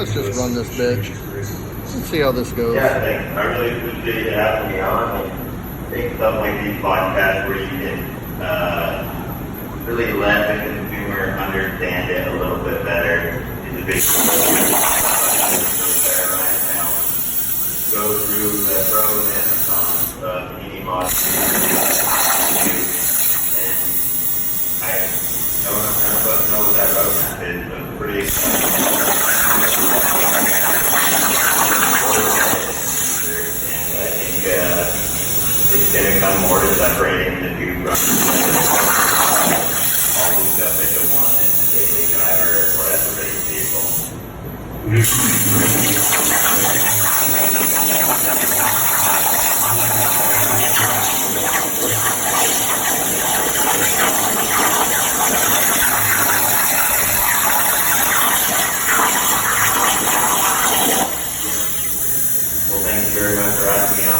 Let's just run this bitch and see how this goes. Yeah, thanks. I really appreciate you having me on. I think something like these podcasts where you can really let the consumer understand it a little bit better is a big deal right now. Go through the pros and cons of any model. And none of us know what that roadmap is, so it's pretty exciting. It's going to come more to separating the two from all the stuff into one as the daily driver or as a race vehicle. Well, thank you very much for having me on.